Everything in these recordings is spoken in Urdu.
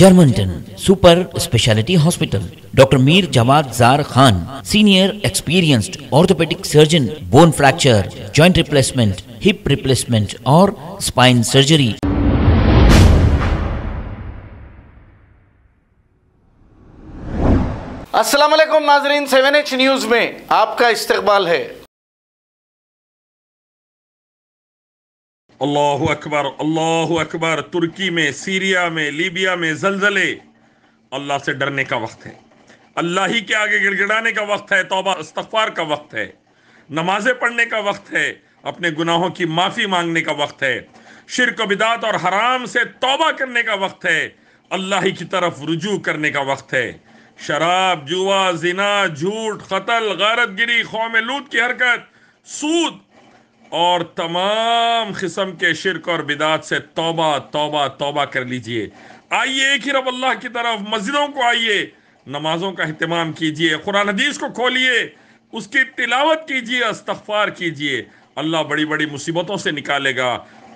جرمنٹن super specialty hospital, doctor Mir Jawad Zar Khan, senior experienced orthopaedic surgeon, bone fracture, joint replacement, hip replacement اور اسپائن سرجری۔ السلام علیکم ناظرین، 7H نیوز میں آپ کا استقبال ہے۔ اللہ اکبر، اللہ اکبر۔ ترکی میں، سیریا میں، لیبیا میں زلزلے۔ اللہ سے ڈرنے کا وقت ہے، اللہ ہی کے آگے گڑ گڑانے کا وقت ہے، توبہ استغفار کا وقت ہے، نمازیں پڑھنے کا وقت ہے، اپنے گناہوں کی معافی مانگنے کا وقت ہے، شرک و بدعت اور حرام سے توبہ کرنے کا وقت ہے، اللہ ہی کی طرف رجوع کرنے کا وقت ہے۔ شراب، جوا، زنا، جھوٹ، قتل، غارت گری، قوم لوط کی حرکت، سود اور تمام قسم کے شرک اور بدعات سے توبہ توبہ توبہ کر لیجئے۔ آئیے ایک ہی رب اللہ کی طرف، مسجدوں کو آئیے، نمازوں کا اہتمام کیجئے، قرآن حدیث کو کھولیے، اس کی تلاوت کیجئے، استغفار کیجئے۔ اللہ بڑی بڑی مصیبتوں سے نکالے گا،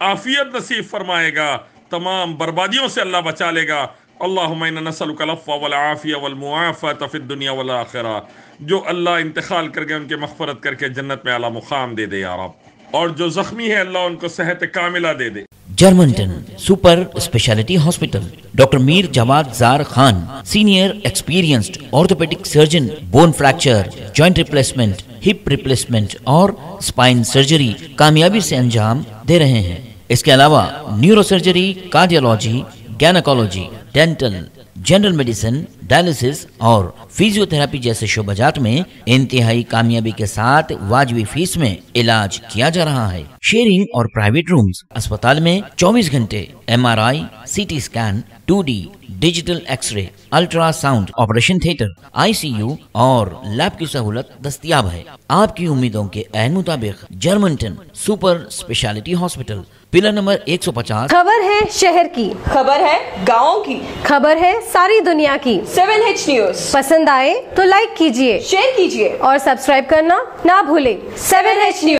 عافیت نصیب فرمائے گا، تمام بربادیوں سے اللہ بچا لے گا۔ اللہم انا نسألک العفو والعافیہ والمعافاۃ فی الدنیا والآخرہ۔ جو اللہ انتقال کر گئے ان کے مغفرت کر کے جنت میں اعلیٰ مقام دے دے یا رب، اور جو زخمی ہے اللہ ان کو صحت کاملہ دے دے۔ جرمنٹن super specialty hospital, doctor Mir Jawad Zar Khan, senior experienced orthopaedic surgeon, bone fracture, joint replacement, hip replacement اور اسپائن سرجری کامیابی سے انجام دے رہے ہیں۔ اس کے علاوہ neuro surgery, cardiology, gynaecology, dental, general medicine, dialysis اور فیزیو تھراپی جیسے شعبہ جات میں انتہائی کامیابی کے ساتھ واجبی فیس میں علاج کیا جا رہا ہے۔ شیئرنگ اور پرائیویٹ رومز، اسپتال میں 24 گھنٹے MRI، CT scan, 2D digital X ray, ultra sound, operation theatre, ICU اور لیب کی سہولت دستیاب ہے۔ آپ کی امیدوں کے عین مطابق جرمنٹن super specialty hospital, pillar number 150۔ خبر ہے شہر کی، خبر ہے گاؤں کی، خبر ہے ساری دنیا کی۔ 7H نیوز پسند آئے تو لائک کیجئے، شیئر کیجئے اور سبسکرائب کرنا نہ بھولیں۔ 7H news